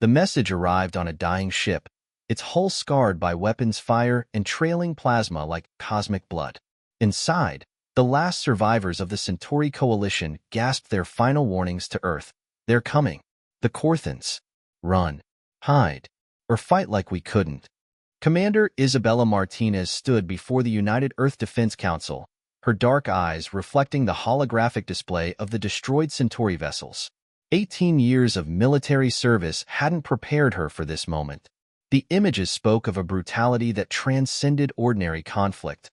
The message arrived on a dying ship, its hull scarred by weapons fire and trailing plasma like cosmic blood. Inside, the last survivors of the Centauri coalition gasped their final warnings to Earth. They're coming. The Corthans. Run. Hide. Or fight like we couldn't. Commander Isabella Martinez stood before the United Earth Defense Council, her dark eyes reflecting the holographic display of the destroyed Centauri vessels. 18 years of military service hadn't prepared her for this moment. The images spoke of a brutality that transcended ordinary conflict.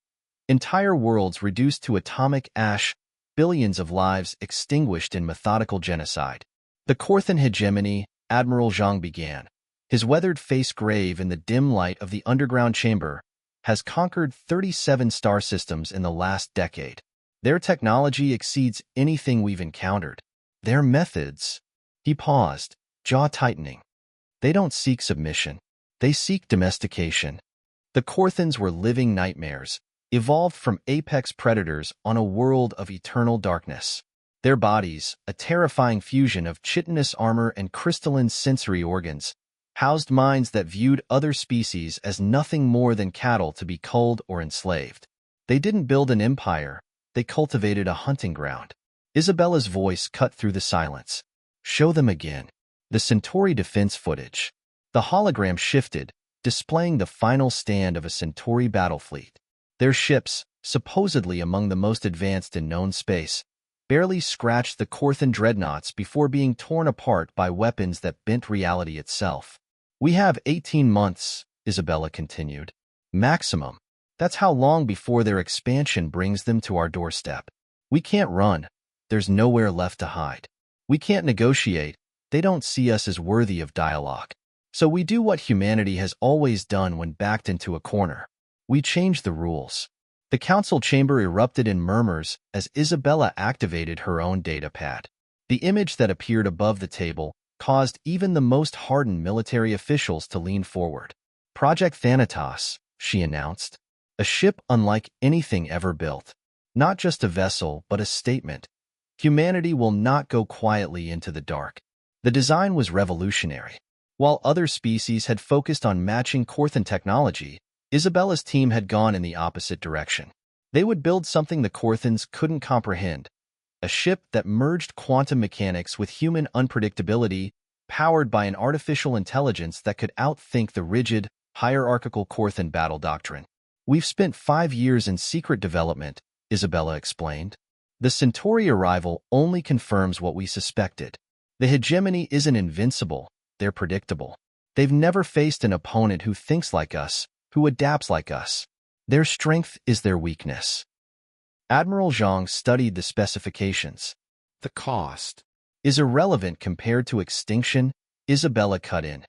Entire worlds reduced to atomic ash, billions of lives extinguished in methodical genocide. The Corthan hegemony, Admiral Zhang began, his weathered face grave in the dim light of the underground chamber, has conquered 37 star systems in the last decade. Their technology exceeds anything we've encountered. Their methods. He paused, jaw tightening. They don't seek submission. They seek domestication. The Corthans were living nightmares, evolved from apex predators on a world of eternal darkness. Their bodies, a terrifying fusion of chitinous armor and crystalline sensory organs, housed minds that viewed other species as nothing more than cattle to be culled or enslaved. They didn't build an empire, they cultivated a hunting ground. Isabella's voice cut through the silence. Show them again. The Centauri defense footage. The hologram shifted, displaying the final stand of a Centauri battle fleet. Their ships, supposedly among the most advanced in known space, barely scratched the Corthan dreadnoughts before being torn apart by weapons that bent reality itself. We have 18 months, Isabella continued. Maximum. That's how long before their expansion brings them to our doorstep. We can't run. There's nowhere left to hide. We can't negotiate. They don't see us as worthy of dialogue. So we do what humanity has always done when backed into a corner. We change the rules. The council chamber erupted in murmurs as Isabella activated her own data pad. The image that appeared above the table caused even the most hardened military officials to lean forward. Project Thanatos, she announced. A ship unlike anything ever built. Not just a vessel, but a statement. Humanity will not go quietly into the dark. The design was revolutionary. While other species had focused on matching Corthan technology, Isabella's team had gone in the opposite direction. They would build something the Corthans couldn't comprehend. A ship that merged quantum mechanics with human unpredictability, powered by an artificial intelligence that could outthink the rigid, hierarchical Corthan battle doctrine. We've spent 5 years in secret development, Isabella explained. The Centauri arrival only confirms what we suspected. The hegemony isn't invincible, they're predictable. They've never faced an opponent who thinks like us, who adapts like us. Their strength is their weakness. Admiral Zhang studied the specifications. The cost is irrelevant compared to extinction, Isabella cut in.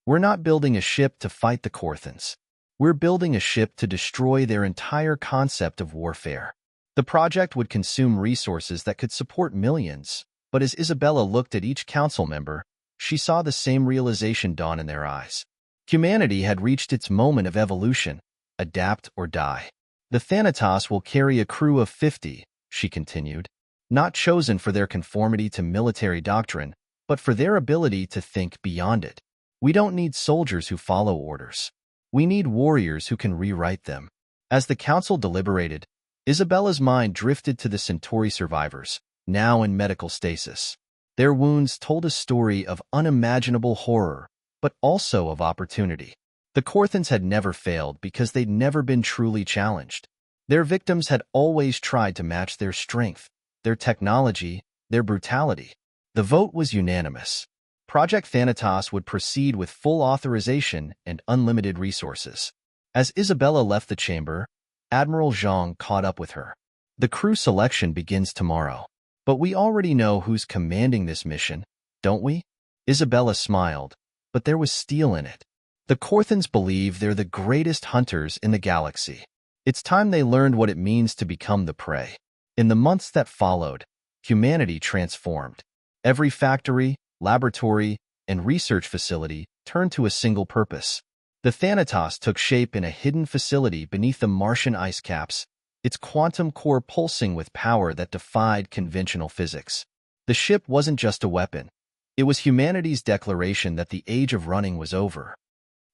We're not building a ship to fight the Corthans. We're building a ship to destroy their entire concept of warfare. The project would consume resources that could support millions, but as Isabella looked at each council member, she saw the same realization dawn in their eyes. Humanity had reached its moment of evolution, adapt or die. The Thanatos will carry a crew of 50, she continued, not chosen for their conformity to military doctrine, but for their ability to think beyond it. We don't need soldiers who follow orders. We need warriors who can rewrite them. As the council deliberated, Isabella's mind drifted to the Centauri survivors, now in medical stasis. Their wounds told a story of unimaginable horror, but also of opportunity. The Corthans had never failed because they'd never been truly challenged. Their victims had always tried to match their strength, their technology, their brutality. The vote was unanimous. Project Thanatos would proceed with full authorization and unlimited resources. As Isabella left the chamber, Admiral Zhang caught up with her. The crew selection begins tomorrow. But we already know who's commanding this mission, don't we? Isabella smiled, but there was steel in it. The Corthans believe they're the greatest hunters in the galaxy. It's time they learned what it means to become the prey. In the months that followed, humanity transformed. Every factory, laboratory, and research facility turned to a single purpose. The Thanatos took shape in a hidden facility beneath the Martian ice caps, its quantum core pulsing with power that defied conventional physics. The ship wasn't just a weapon. It was humanity's declaration that the age of running was over.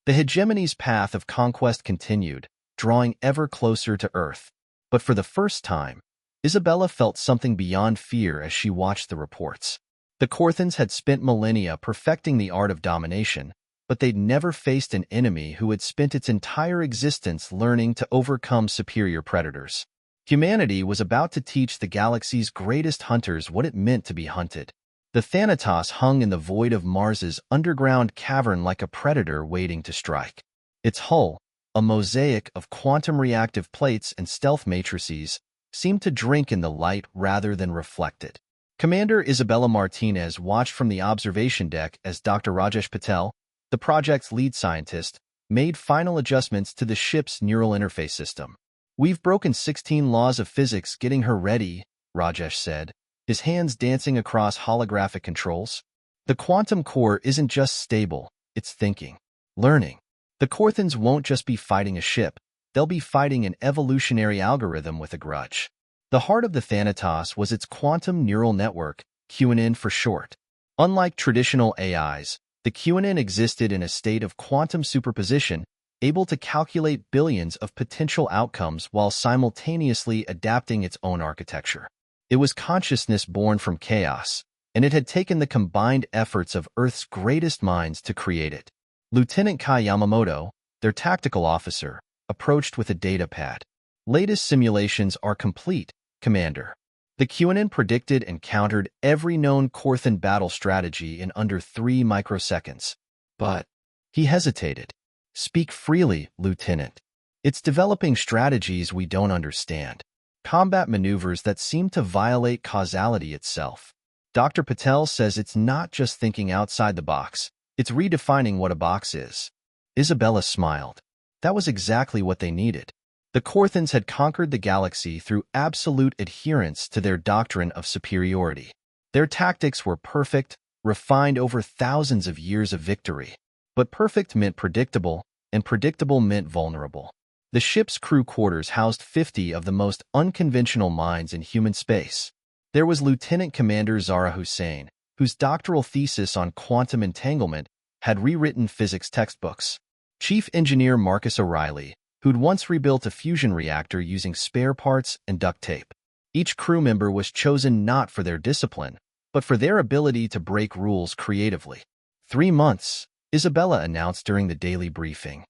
The hegemony's path of conquest continued, drawing ever closer to Earth. But for the first time, Isabella felt something beyond fear as she watched the reports. The Korthans had spent millennia perfecting the art of domination, but they'd never faced an enemy who had spent its entire existence learning to overcome superior predators. Humanity was about to teach the galaxy's greatest hunters what it meant to be hunted. The Thanatos hung in the void of Mars's underground cavern like a predator waiting to strike. Its hull, a mosaic of quantum-reactive plates and stealth matrices, seemed to drink in the light rather than reflect it. Commander Isabella Martinez watched from the observation deck as Dr. Rajesh Patel, the project's lead scientist, made final adjustments to the ship's neural interface system. "We've broken 16 laws of physics getting her ready," Rajesh said, his hands dancing across holographic controls. "The quantum core isn't just stable, it's thinking, learning. The Korthans won't just be fighting a ship, they'll be fighting an evolutionary algorithm with a grudge." The heart of the Thanatos was its quantum neural network, QNN for short. Unlike traditional AIs, the QNN existed in a state of quantum superposition, able to calculate billions of potential outcomes while simultaneously adapting its own architecture. It was consciousness born from chaos, and it had taken the combined efforts of Earth's greatest minds to create it. Lieutenant Kai Yamamoto, their tactical officer, approached with a data pad. "Latest simulations are complete, Commander." The QNN predicted and countered every known Korthan battle strategy in under 3 microseconds. But he hesitated. "Speak freely, Lieutenant. It's developing strategies we don't understand. Combat maneuvers that seem to violate causality itself." Dr. Patel says it's not just thinking outside the box, it's redefining what a box is. Isabella smiled. That was exactly what they needed. The Korthans had conquered the galaxy through absolute adherence to their doctrine of superiority. Their tactics were perfect, refined over thousands of years of victory. But perfect meant predictable, and predictable meant vulnerable. The ship's crew quarters housed 50 of the most unconventional minds in human space. There was Lieutenant Commander Zahra Hussein, whose doctoral thesis on quantum entanglement had rewritten physics textbooks. Chief Engineer Marcus O'Reilly, who'd once rebuilt a fusion reactor using spare parts and duct tape. Each crew member was chosen not for their discipline, but for their ability to break rules creatively. 3 months, Isabella announced during the daily briefing.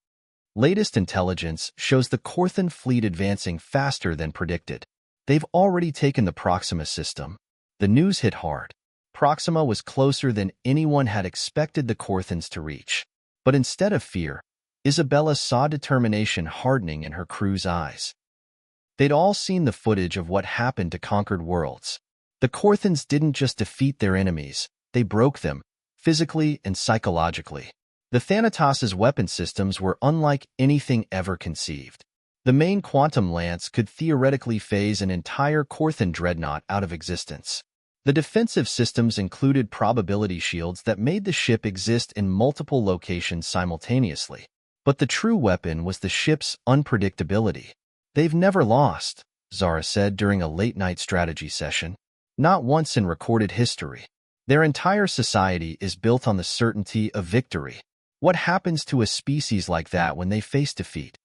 Latest intelligence shows the Korthan fleet advancing faster than predicted. They've already taken the Proxima system. The news hit hard. Proxima was closer than anyone had expected the Korthans to reach. But instead of fear, Isabella saw determination hardening in her crew's eyes. They'd all seen the footage of what happened to conquered worlds. The Korthans didn't just defeat their enemies, they broke them, physically and psychologically. The Thanatos' weapon systems were unlike anything ever conceived. The main quantum lance could theoretically phase an entire Korthan dreadnought out of existence. The defensive systems included probability shields that made the ship exist in multiple locations simultaneously. But the true weapon was the ship's unpredictability. "They've never lost," Zahra said during a late-night strategy session. "Not once in recorded history. Their entire society is built on the certainty of victory. What happens to a species like that when they face defeat?"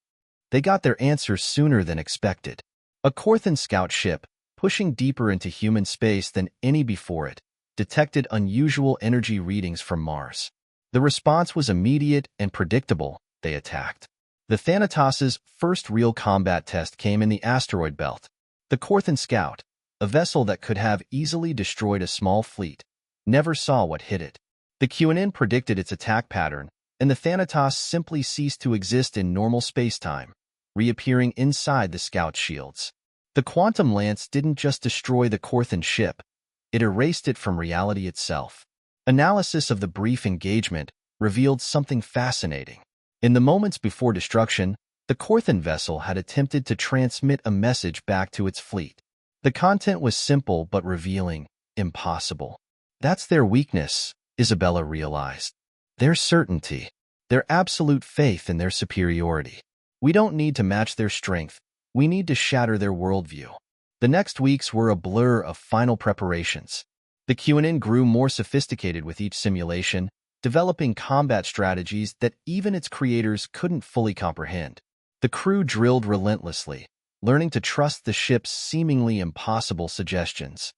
They got their answer sooner than expected. A Korthan scout ship, pushing deeper into human space than any before it, detected unusual energy readings from Mars. The response was immediate and predictable. They attacked. The Thanatos' first real combat test came in the asteroid belt. The Korthan scout, a vessel that could have easily destroyed a small fleet, never saw what hit it. The QNN predicted its attack pattern, and the Thanatos simply ceased to exist in normal spacetime, reappearing inside the scout shields. The quantum lance didn't just destroy the Korthan ship, it erased it from reality itself. Analysis of the brief engagement revealed something fascinating. In the moments before destruction, the Korthan vessel had attempted to transmit a message back to its fleet. The content was simple but revealing, impossible. That's their weakness, Isabella realized. Their certainty, their absolute faith in their superiority. We don't need to match their strength, we need to shatter their worldview. The next weeks were a blur of final preparations. The QNN grew more sophisticated with each simulation, developing combat strategies that even its creators couldn't fully comprehend. The crew drilled relentlessly, learning to trust the ship's seemingly impossible suggestions.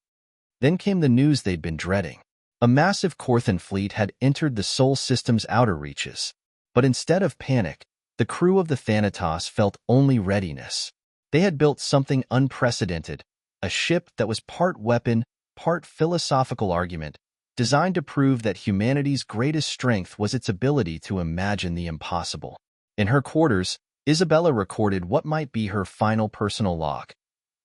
Then came the news they'd been dreading. A massive Korthan fleet had entered the Sol system's outer reaches. But instead of panic, the crew of the Thanatos felt only readiness. They had built something unprecedented, a ship that was part weapon, part philosophical argument, designed to prove that humanity's greatest strength was its ability to imagine the impossible. In her quarters, Isabella recorded what might be her final personal log.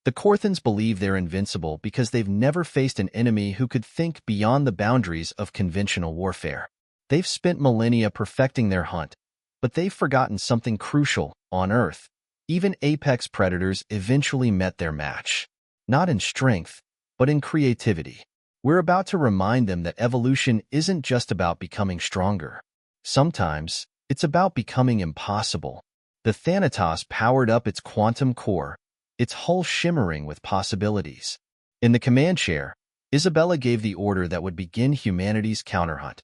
The Korthans believe they're invincible because they've never faced an enemy who could think beyond the boundaries of conventional warfare. They've spent millennia perfecting their hunt, but they've forgotten something crucial on Earth. Even apex predators eventually met their match. Not in strength, but in creativity. We're about to remind them that evolution isn't just about becoming stronger. Sometimes, it's about becoming impossible. The Thanatos powered up its quantum core, its hull shimmering with possibilities. In the command chair, Isabella gave the order that would begin humanity's counterhunt.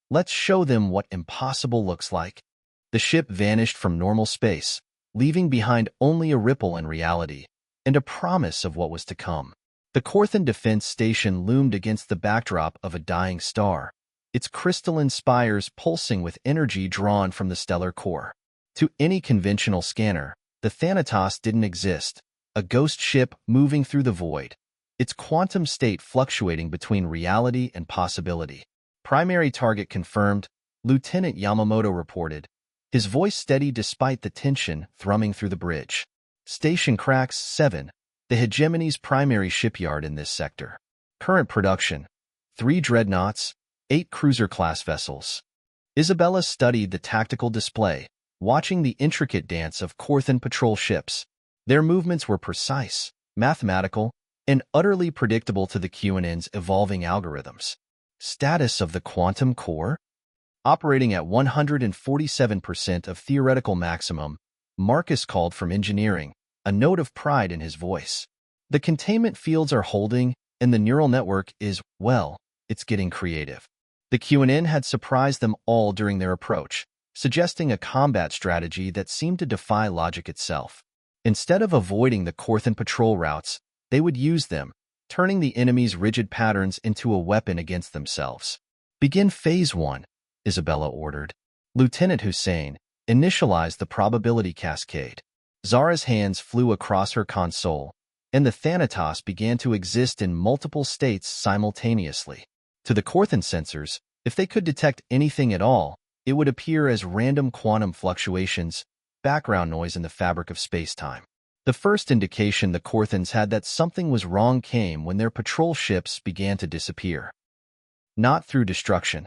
Let's show them what impossible looks like. The ship vanished from normal space, leaving behind only a ripple in reality and a promise of what was to come. The Korthan defense station loomed against the backdrop of a dying star, its crystalline spires pulsing with energy drawn from the stellar core. To any conventional scanner, the Thanatos didn't exist, a ghost ship moving through the void, its quantum state fluctuating between reality and possibility. Primary target confirmed, Lieutenant Yamamoto reported, his voice steady despite the tension thrumming through the bridge. Station Cracks 7, the hegemony's primary shipyard in this sector. Current production, 3 dreadnoughts, 8 cruiser-class vessels. Isabella studied the tactical display, watching the intricate dance of Korthan patrol ships. Their movements were precise, mathematical, and utterly predictable to the QNN's evolving algorithms. Status of the quantum core? Operating at 147% of theoretical maximum, Marcus called from engineering, a note of pride in his voice. The containment fields are holding, and the neural network is, well, it's getting creative. The QNN had surprised them all during their approach, suggesting a combat strategy that seemed to defy logic itself. Instead of avoiding the Korthan patrol routes, they would use them, turning the enemy's rigid patterns into a weapon against themselves. Begin Phase 1, Isabella ordered. Lieutenant Hussein, initialize the probability cascade. Zara's hands flew across her console, and the Thanatos began to exist in multiple states simultaneously. To the Korthan sensors, if they could detect anything at all, it would appear as random quantum fluctuations, background noise in the fabric of space-time. The first indication the Korthans had that something was wrong came when their patrol ships began to disappear. Not through destruction.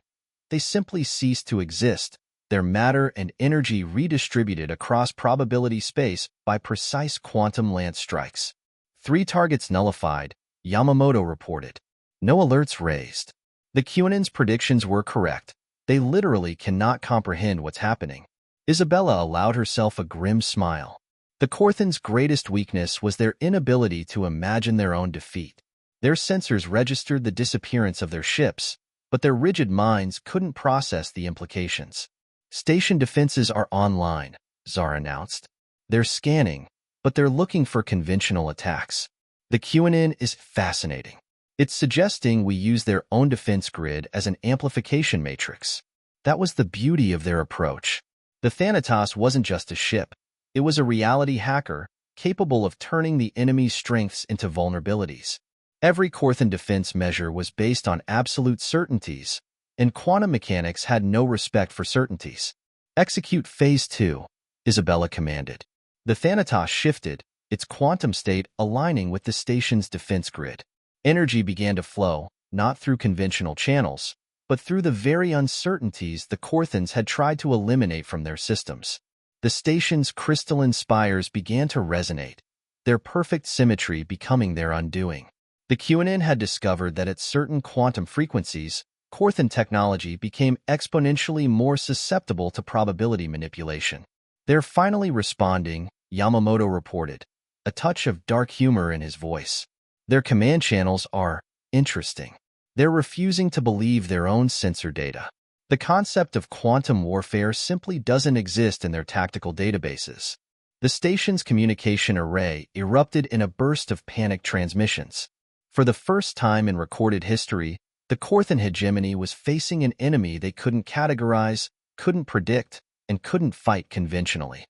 They simply ceased to exist, their matter and energy redistributed across probability space by precise quantum lance strikes. 3 targets nullified, Yamamoto reported. No alerts raised. The QNN's predictions were correct. They literally cannot comprehend what's happening. Isabella allowed herself a grim smile. The Korthans' greatest weakness was their inability to imagine their own defeat. Their sensors registered the disappearance of their ships, but their rigid minds couldn't process the implications. Station defenses are online, Zara announced. They're scanning, but they're looking for conventional attacks. The QNN is fascinating. It's suggesting we use their own defense grid as an amplification matrix. That was the beauty of their approach. The Thanatos wasn't just a ship. It was a reality hacker, capable of turning the enemy's strengths into vulnerabilities. Every Korthan defense measure was based on absolute certainties, and quantum mechanics had no respect for certainties. Execute Phase 2, Isabella commanded. The Thanatos shifted, its quantum state aligning with the station's defense grid. Energy began to flow, not through conventional channels, but through the very uncertainties the Korthans had tried to eliminate from their systems. The station's crystalline spires began to resonate, their perfect symmetry becoming their undoing. The QNN had discovered that at certain quantum frequencies, Korthan technology became exponentially more susceptible to probability manipulation. They're finally responding, Yamamoto reported, a touch of dark humor in his voice. Their command channels are interesting. They're refusing to believe their own sensor data. The concept of quantum warfare simply doesn't exist in their tactical databases. The station's communication array erupted in a burst of panicked transmissions. For the first time in recorded history, the Korthan hegemony was facing an enemy they couldn't categorize, couldn't predict, and couldn't fight conventionally.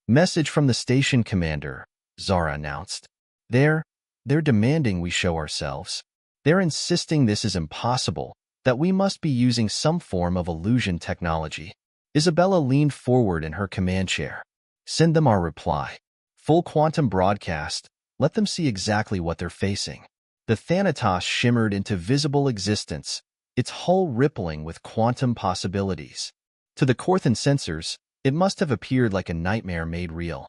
Message from the station commander, Zara announced. They're demanding we show ourselves. They're insisting this is impossible, that we must be using some form of illusion technology. Isabella leaned forward in her command chair. Send them our reply. Full quantum broadcast. Let them see exactly what they're facing. The Thanatos shimmered into visible existence, its hull rippling with quantum possibilities. To the Korthan sensors, it must have appeared like a nightmare made real.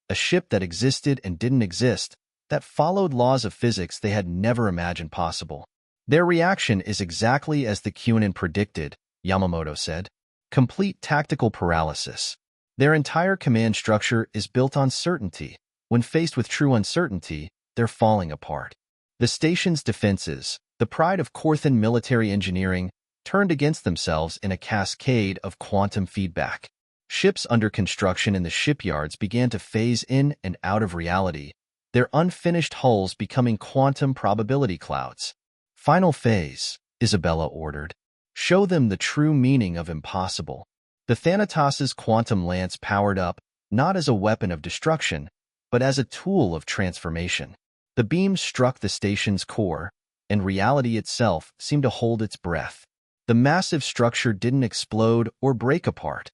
A ship that existed and didn't exist, that followed laws of physics they had never imagined possible. Their reaction is exactly as the QAnon predicted, Yamamoto said. Complete tactical paralysis. Their entire command structure is built on certainty. When faced with true uncertainty, they're falling apart. The station's defenses, the pride of Korthan military engineering, turned against themselves in a cascade of quantum feedback. Ships under construction in the shipyards began to phase in and out of reality, their unfinished hulls becoming quantum probability clouds. Final phase, Isabella ordered. Show them the true meaning of impossible. The Thanatos' quantum lance powered up, not as a weapon of destruction, but as a tool of transformation. The beam struck the station's core, and reality itself seemed to hold its breath. The massive structure didn't explode or break apart.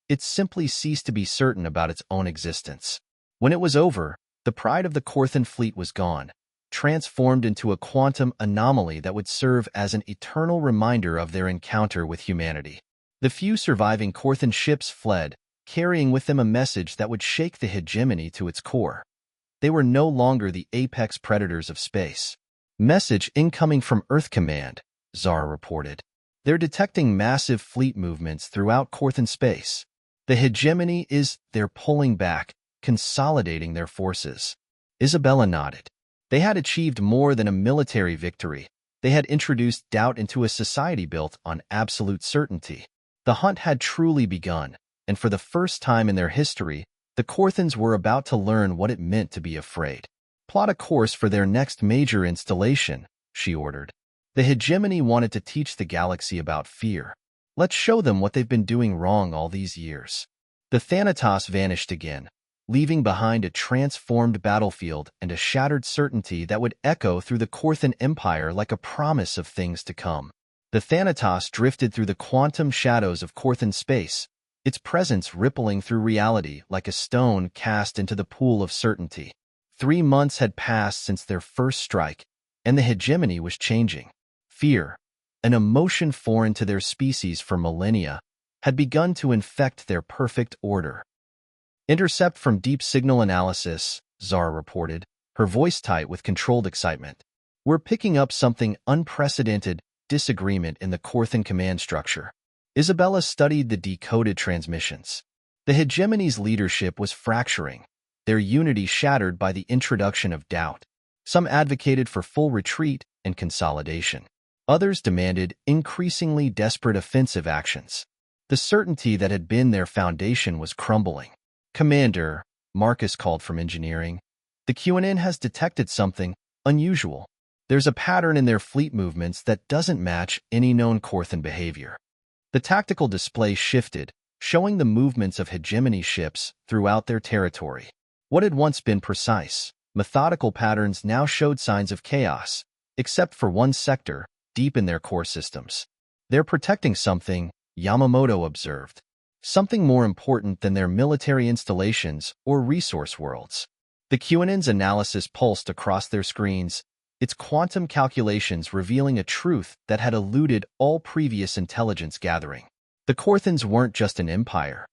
It simply ceased to be certain about its own existence. When it was over, the pride of the Korthan fleet was gone, transformed into a quantum anomaly that would serve as an eternal reminder of their encounter with humanity. The few surviving Korthan ships fled, carrying with them a message that would shake the hegemony to its core. They were no longer the apex predators of space. Message incoming from Earth Command, Zara reported. They're detecting massive fleet movements throughout Korthan space. The hegemony they're pulling back, consolidating their forces. Isabella nodded. They had achieved more than a military victory. They had introduced doubt into a society built on absolute certainty. The hunt had truly begun, and for the first time in their history, the Korthans were about to learn what it meant to be afraid. Plot a course for their next major installation, she ordered. The hegemony wanted to teach the galaxy about fear. Let's show them what they've been doing wrong all these years. The Thanatos vanished again, leaving behind a transformed battlefield and a shattered certainty that would echo through the Korthan Empire like a promise of things to come. The Thanatos drifted through the quantum shadows of Korthan space, its presence rippling through reality like a stone cast into the pool of certainty. 3 months had passed since their first strike, and the hegemony was changing. Fear, an emotion foreign to their species for millennia, had begun to infect their perfect order. Intercept from deep signal analysis, Zara reported, her voice tight with controlled excitement. We're picking up something unprecedented, disagreement in the Korthan command structure. Isabella studied the decoded transmissions. The hegemony's leadership was fracturing, their unity shattered by the introduction of doubt. Some advocated for full retreat and consolidation. Others demanded increasingly desperate offensive actions. The certainty that had been their foundation was crumbling. Commander, Marcus called from engineering, the QNN has detected something unusual. There's a pattern in their fleet movements that doesn't match any known Korthan behavior. The tactical display shifted, showing the movements of hegemony ships throughout their territory. What had once been precise, methodical patterns now showed signs of chaos, except for one sector, deep in their core systems. They're protecting something, Yamamoto observed. Something more important than their military installations or resource worlds. The QNN's analysis pulsed across their screens, its quantum calculations revealing a truth that had eluded all previous intelligence gathering. The Korthans weren't just an empire.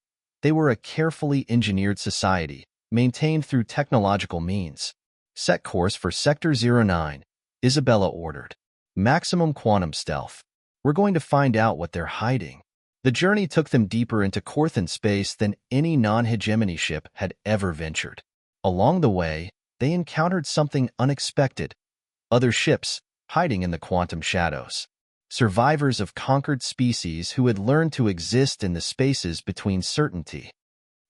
They were a carefully engineered society, maintained through technological means. Set course for Sector 09, Isabella ordered. Maximum quantum stealth. We're going to find out what they're hiding. The journey took them deeper into Korthan space than any non-hegemony ship had ever ventured. Along the way, they encountered something unexpected. Other ships, hiding in the quantum shadows. Survivors of conquered species who had learned to exist in the spaces between certainty.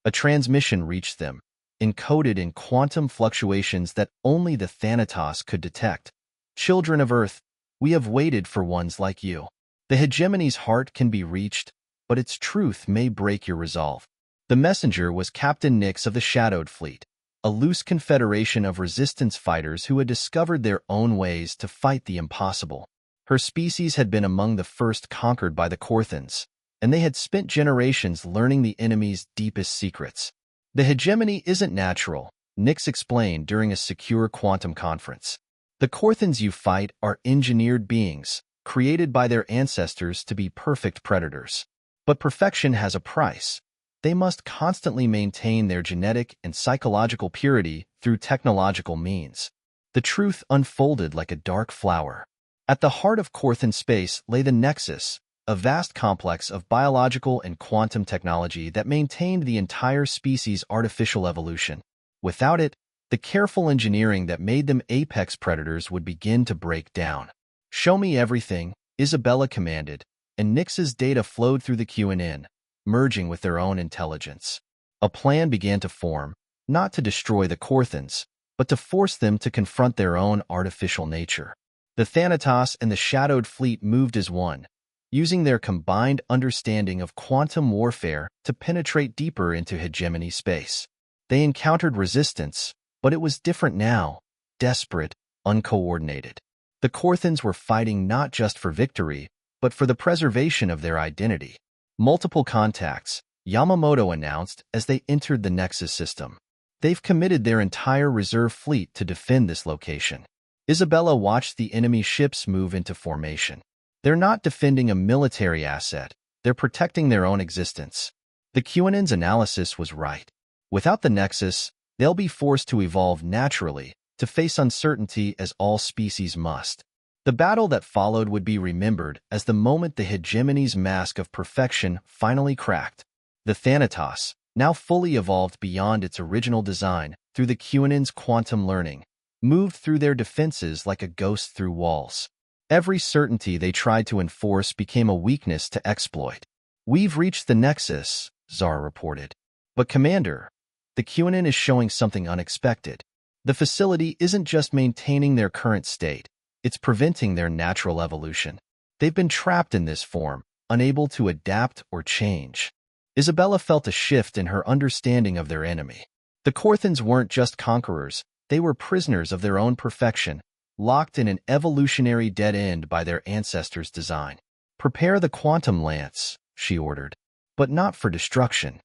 A transmission reached them, encoded in quantum fluctuations that only the Thanatos could detect. Children of Earth, we have waited for ones like you. The hegemony's heart can be reached, but its truth may break your resolve. The messenger was Captain Nix of the Shadowed Fleet, a loose confederation of resistance fighters who had discovered their own ways to fight the impossible. Her species had been among the first conquered by the Korthans, and they had spent generations learning the enemy's deepest secrets. The hegemony isn't natural, Nix explained during a secure quantum conference. The Korthans you fight are engineered beings, created by their ancestors to be perfect predators. But perfection has a price. They must constantly maintain their genetic and psychological purity through technological means. The truth unfolded like a dark flower. At the heart of Korthan space lay the Nexus, a vast complex of biological and quantum technology that maintained the entire species' artificial evolution. Without it, the careful engineering that made them apex predators would begin to break down. "Show me everything," Isabella commanded, and Nix's data flowed through the QNN, merging with their own intelligence. A plan began to form, not to destroy the Korthans, but to force them to confront their own artificial nature. The Thanatos and the Shadowed Fleet moved as one, using their combined understanding of quantum warfare to penetrate deeper into hegemony space. They encountered resistance, but it was different now, desperate, uncoordinated. The Korthans were fighting not just for victory, but for the preservation of their identity. "Multiple contacts," Yamamoto announced as they entered the Nexus system. "They've committed their entire reserve fleet to defend this location." Isabella watched the enemy ships move into formation. They're not defending a military asset, they're protecting their own existence. The QAnon's analysis was right. Without the Nexus, they'll be forced to evolve naturally, to face uncertainty as all species must. The battle that followed would be remembered as the moment the hegemony's mask of perfection finally cracked. The Thanatos, now fully evolved beyond its original design through the QAnon's quantum learning, moved through their defenses like a ghost through walls. Every certainty they tried to enforce became a weakness to exploit. "We've reached the Nexus," Zara reported. "But Commander, the QAnon is showing something unexpected. The facility isn't just maintaining their current state, it's preventing their natural evolution. They've been trapped in this form, unable to adapt or change." Isabella felt a shift in her understanding of their enemy. The Korthans weren't just conquerors, they were prisoners of their own perfection, locked in an evolutionary dead end by their ancestors' design. "Prepare the quantum lance," she ordered, "but not for destruction.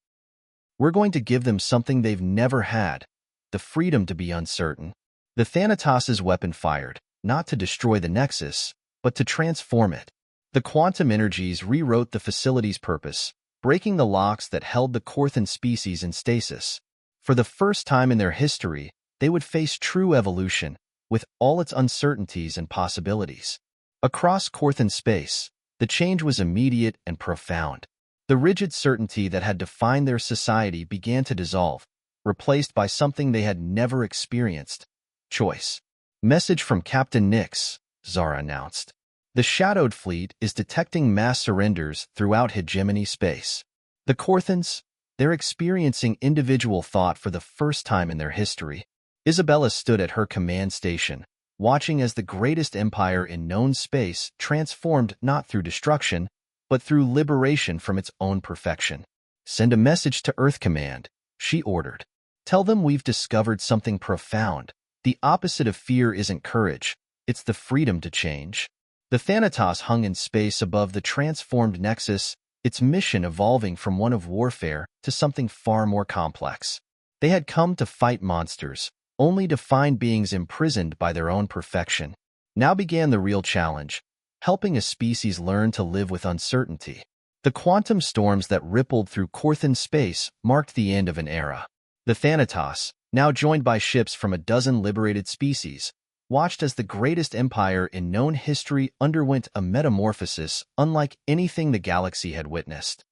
We're going to give them something they've never had, the freedom to be uncertain." The Thanatos' weapon fired, not to destroy the Nexus, but to transform it. The quantum energies rewrote the facility's purpose, breaking the locks that held the Korthan species in stasis. For the first time in their history, they would face true evolution, with all its uncertainties and possibilities. Across Korthan space, the change was immediate and profound. The rigid certainty that had defined their society began to dissolve, replaced by something they had never experienced: choice. "Message from Captain Nix," Zara announced. "The Shadowed Fleet is detecting mass surrenders throughout hegemony space. The Korthans, they're experiencing individual thought for the first time in their history." Isabella stood at her command station, watching as the greatest empire in known space transformed not through destruction, but through liberation from its own perfection. "Send a message to Earth Command," she ordered. "Tell them we've discovered something profound. The opposite of fear isn't courage, it's the freedom to change." The Thanatos hung in space above the transformed Nexus, its mission evolving from one of warfare to something far more complex. They had come to fight monsters, only to find beings imprisoned by their own perfection. Now began the real challenge, helping a species learn to live with uncertainty. The quantum storms that rippled through Korthan space marked the end of an era. The Thanatos, now joined by ships from a dozen liberated species, watched as the greatest empire in known history underwent a metamorphosis unlike anything the galaxy had witnessed.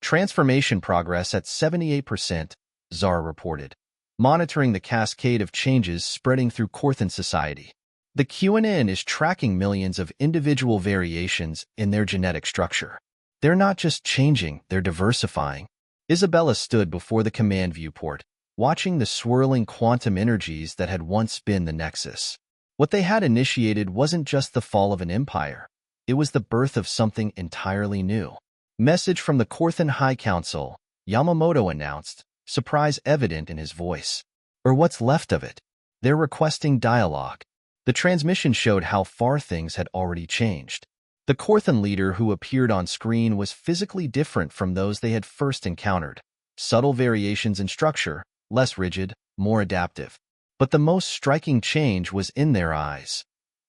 "Transformation progress at 78%, Zara reported, monitoring the cascade of changes spreading through Korthan society. The QNN is tracking millions of individual variations in their genetic structure. They're not just changing, they're diversifying. Isabella stood before the command viewport, watching the swirling quantum energies that had once been the Nexus. What they had initiated wasn't just the fall of an empire. It was the birth of something entirely new. Message from the Korthan High Council, Yamamoto announced, surprise evident in his voice. Or what's left of it. They're requesting dialogue. The transmission showed how far things had already changed. The Korthan leader who appeared on screen was physically different from those they had first encountered. Subtle variations in structure, less rigid, more adaptive. But the most striking change was in their eyes.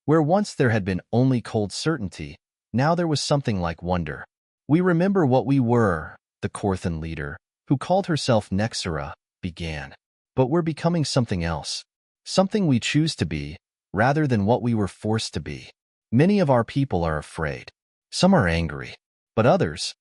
Where once there had been only cold certainty, now there was something like wonder. We remember what we were, the Korthan leader, who called herself Nexera, began. But we're becoming something else. Something we choose to be, rather than what we were forced to be. Many of our people are afraid. Some are angry. But others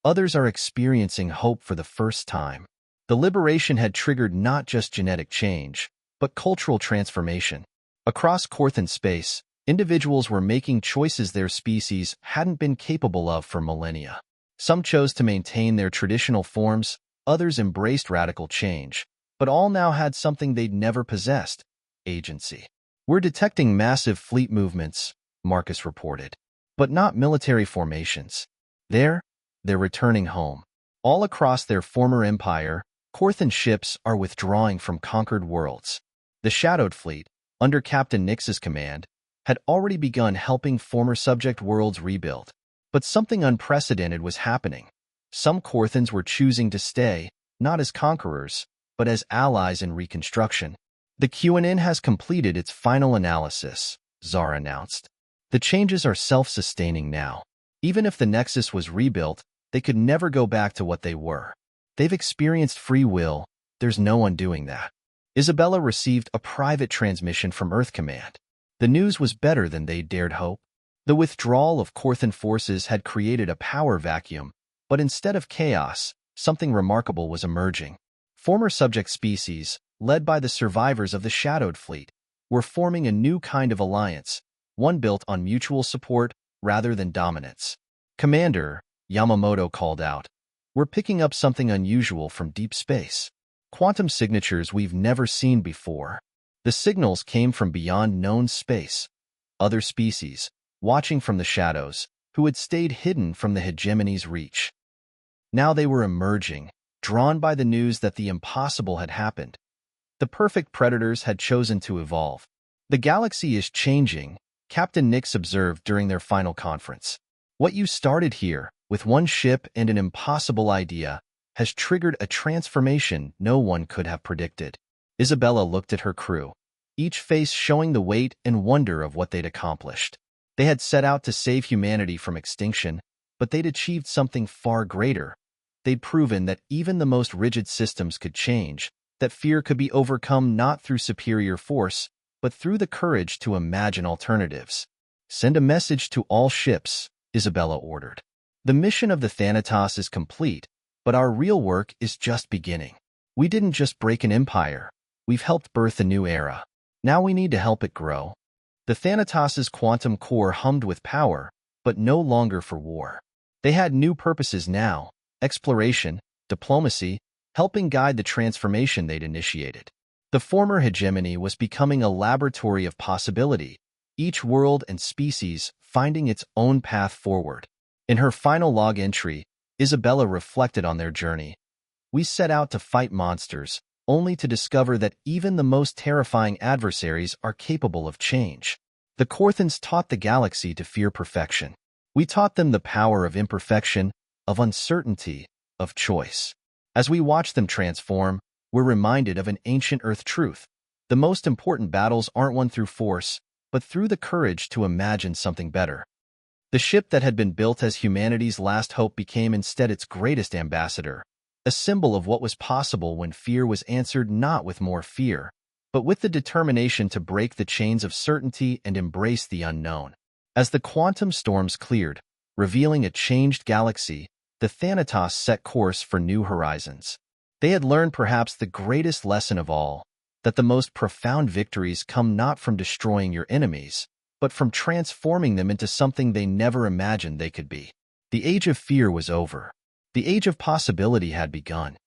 are experiencing hope for the first time. The liberation had triggered not just genetic change, but cultural transformation. Across Korthan space, individuals were making choices their species hadn't been capable of for millennia. Some chose to maintain their traditional forms, others embraced radical change, but all now had something they'd never possessed: agency. We're detecting massive fleet movements, Marcus reported, but not military formations. They're returning home. All across their former empire, Korthan ships are withdrawing from conquered worlds. The Shadowed Fleet, under Captain Nix's command, had already begun helping former subject worlds rebuild. But something unprecedented was happening. Some Korthans were choosing to stay, not as conquerors, but as allies in reconstruction. The QNN has completed its final analysis, Zara announced. The changes are self-sustaining now. Even if the Nexus was rebuilt, they could never go back to what they were. They've experienced free will, there's no undoing that. Isabella received a private transmission from Earth Command. The news was better than they dared hope. The withdrawal of Korthan forces had created a power vacuum, but instead of chaos, something remarkable was emerging. Former subject species, led by the survivors of the Shadowed Fleet, were forming a new kind of alliance, one built on mutual support rather than dominance. Commander, Yamamoto called out, we're picking up something unusual from deep space. Quantum signatures we've never seen before. The signals came from beyond known space. Other species, watching from the shadows, who had stayed hidden from the hegemony's reach. Now they were emerging, drawn by the news that the impossible had happened. The perfect predators had chosen to evolve. The galaxy is changing, Captain Nix observed during their final conference. What you started here, with one ship and an impossible idea, has triggered a transformation no one could have predicted. Isabella looked at her crew, each face showing the weight and wonder of what they'd accomplished. They had set out to save humanity from extinction, but they'd achieved something far greater. They'd proven that even the most rigid systems could change, that fear could be overcome not through superior force, but through the courage to imagine alternatives. Send a message to all ships, Isabella ordered. The mission of the Thanatos is complete, but our real work is just beginning. We didn't just break an empire. We've helped birth a new era. Now we need to help it grow. The Thanatos' quantum core hummed with power, but no longer for war. They had new purposes now: exploration, diplomacy, helping guide the transformation they'd initiated. The former hegemony was becoming a laboratory of possibility, each world and species finding its own path forward. In her final log entry, Isabella reflected on their journey. We set out to fight monsters, only to discover that even the most terrifying adversaries are capable of change. The Korthans taught the galaxy to fear perfection. We taught them the power of imperfection, of uncertainty, of choice. As we watch them transform, we're reminded of an ancient Earth truth. The most important battles aren't won through force, but through the courage to imagine something better. The ship that had been built as humanity's last hope became instead its greatest ambassador, a symbol of what was possible when fear was answered not with more fear, but with the determination to break the chains of certainty and embrace the unknown. As the quantum storms cleared, revealing a changed galaxy, the Thanatos set course for new horizons. They had learned perhaps the greatest lesson of all: that the most profound victories come not from destroying your enemies, but from transforming them into something they never imagined they could be. The age of fear was over. The age of possibility had begun.